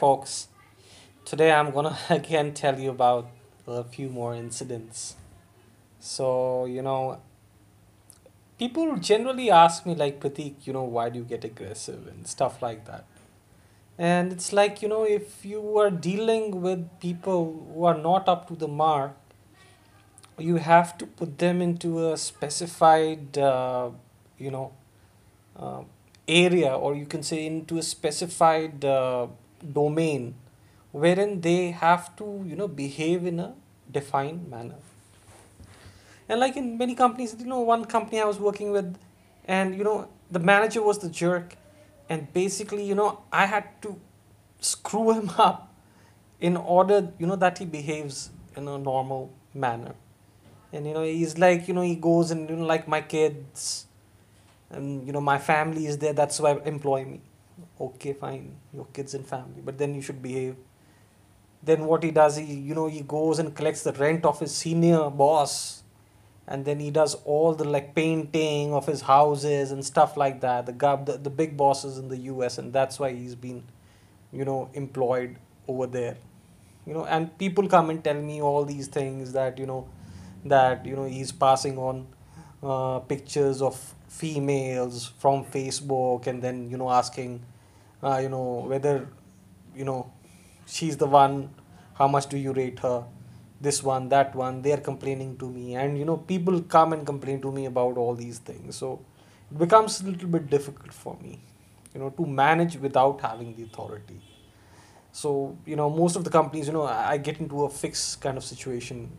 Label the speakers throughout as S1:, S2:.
S1: folks. Today I'm gonna again tell you about a few more incidents. So, people generally ask me, like, Pratik, why do you get aggressive and stuff like that. And it's like, if you are dealing with people who are not up to the mark, you have to put them into a specified, you know, uh, area, or you can say into a specified domain wherein they have to behave in a defined manner. And like in many companies, one company I was working with, and the manager was the jerk, and basically I had to screw him up in order that he behaves in a normal manner. And he's like, he goes and like, my kids and my family is there, that's why employ me. Okay, fine, your kids and family, but then you should behave. Then what he does, he goes and collects the rent of his senior boss, and then he does all the like painting of his houses and stuff like that, the big bosses in the US, and that's why he's been employed over there. And people come and tell me all these things, that he's passing on pictures of females from Facebook, and then asking whether you know she's the one, how much do you rate her, this one, that one. They're complaining to me, and people come and complain to me about all these things. So it becomes a little bit difficult for me to manage without having the authority. So most of the companies, I get into a fixed kind of situation,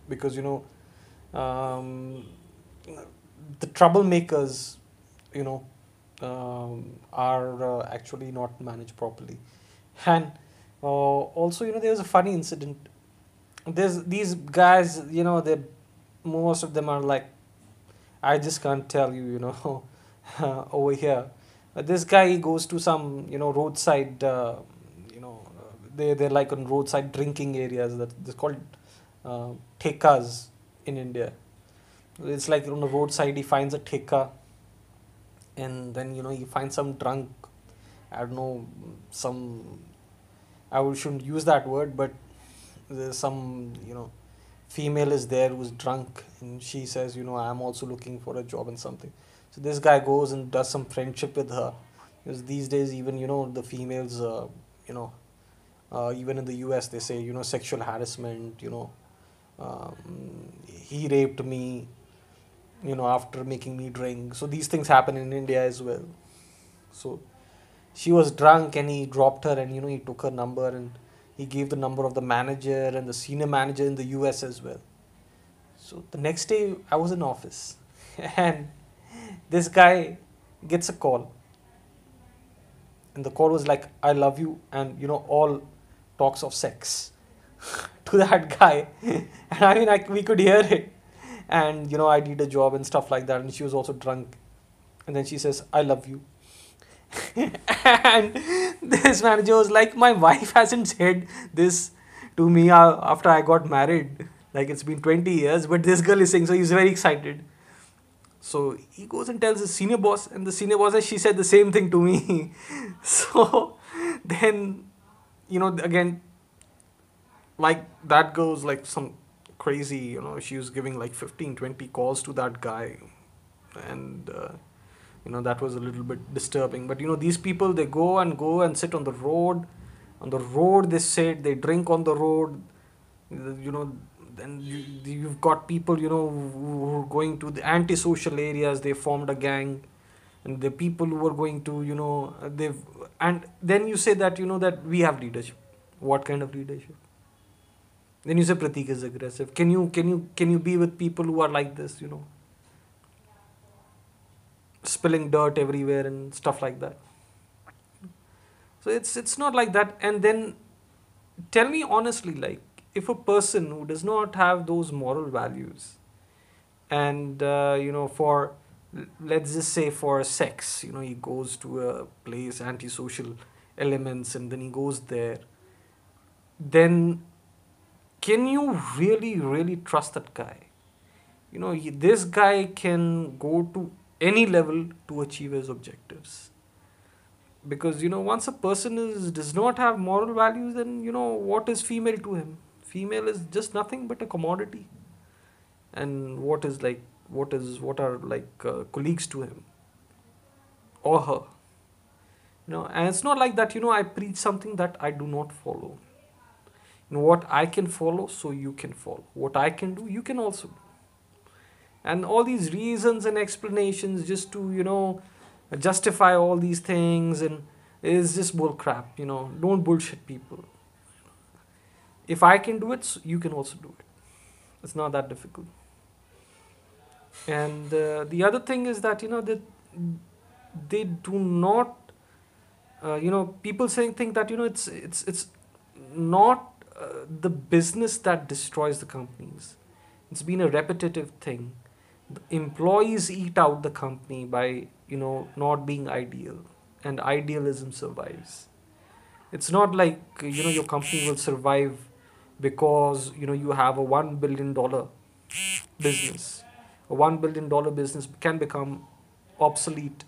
S1: because um, the troublemakers you know are actually not managed properly. And also, there's a funny incident. There's these guys, they, most of them are like, I just can't tell you, over here. This guy, he goes to some, roadside, they're like on roadside drinking areas, that they're called thekas in India. It's like on the roadside, he finds a theka, and then he finds some drunk, I don't know, some, shouldn't use that word, but there's some female is there who's drunk, and she says, I'm also looking for a job and something. So this guy goes and does some friendship with her, because these days, even the females, you know even in the US, they say sexual harassment, he raped me, after making me drink. So these things happen in India as well. So she was drunk, and he dropped her, and he took her number, and he gave the number of the manager and the senior manager in the US as well. So the next day I was in office, and this guy gets a call, and the call was like, I love you, and all talks of sex to that guy. And I mean, we could hear it, and I did a job and stuff like that, and she was also drunk, and then she says, I love you. And this manager was like, my wife hasn't said this to me after I got married, like it's been 20 years, but this girl is saying. So he's very excited. So he goes and tells his senior boss, and the senior boss says, she said the same thing to me. So then again, like, that goes like some crazy, she was giving like 15-20 calls to that guy. And that was a little bit disturbing. But these people, they go and sit on the road. On the road, they sit, they drink on the road. Then you've got people who are going to the antisocial areas. They formed a gang, and the people who are going to they've, and then you say that that we have leadership. What kind of leadership? Then you say Pratik is aggressive. Can you be with people who are like this, spilling dirt everywhere and stuff like that? So it's not like that. And then tell me honestly, like, if a person who does not have those moral values, and for, let's just say, for sex, he goes to a place, antisocial elements, and then he goes there, then can you really really trust that guy? This guy can go to any level to achieve his objectives. Because once a person is does not have moral values, then what is female to him? Female is just nothing but a commodity. And what are like colleagues to him or her? And it's not like that. I preach something that I do not follow. What I can follow, so you can follow. What I can do, you can also do. And all these reasons and explanations just to justify all these things and is just bull crap. Don't bullshit people. If I can do it, so you can also do it. It's not that difficult. And the other thing is that that they do not people saying think that it's not the business that destroys the companies. It's been a repetitive thing. The employees eat out the company by not being ideal, and idealism survives. It's not like your company will survive because you have a $1 billion business. A $1 billion business can become obsolete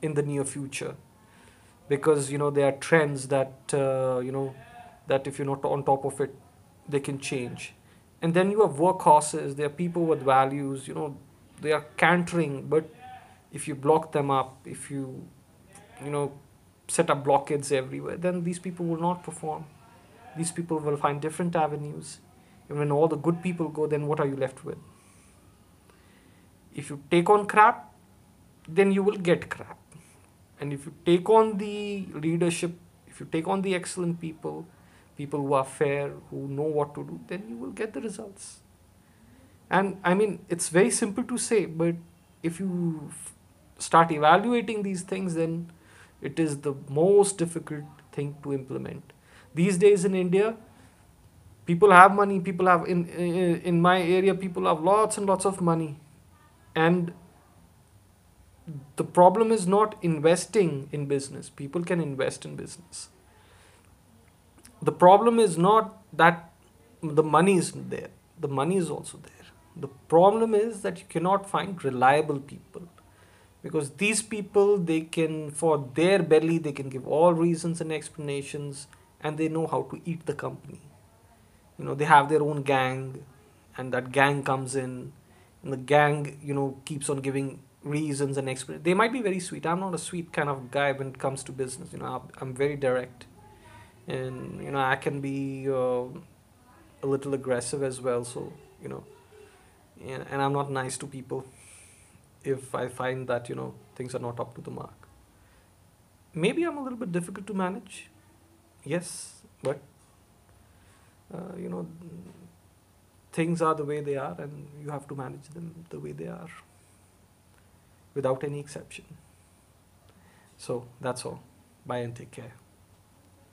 S1: in the near future, because there are trends that that if you're not on top of it, they can change. And then you have workhorses. There are people with values. They are cantering, but if you block them up, if you know set up blockades everywhere, then these people will not perform. These people will find different avenues. And when all the good people go, then what are you left with? If you take on crap, then you will get crap. And if you take on the leadership, if you take on the excellent people, people who are fair, who know what to do, then you will get the results. And I mean, it's very simple to say, but if you start evaluating these things, then it is the most difficult thing to implement. These days in India, people have money. People have in my area, people have lots and lots of money, and the problem is not investing in business. People can invest in business. The problem is not that the money isn't there. The money is also there. The problem is that you cannot find reliable people, because these people, they can, for their belly, they can give all reasons and explanations, and they know how to eat the company. They have their own gang, and that gang comes in, and the gang keeps on giving reasons and explanations. They might be very sweet. I'm not a sweet kind of guy when it comes to business. I'm very direct, and I can be a little aggressive as well. So and I'm not nice to people if I find that things are not up to the mark. Maybe I'm a little bit difficult to manage, yes, but uh, you know things are the way they are, and you have to manage them the way they are without any exception. So that's all. Bye and take care.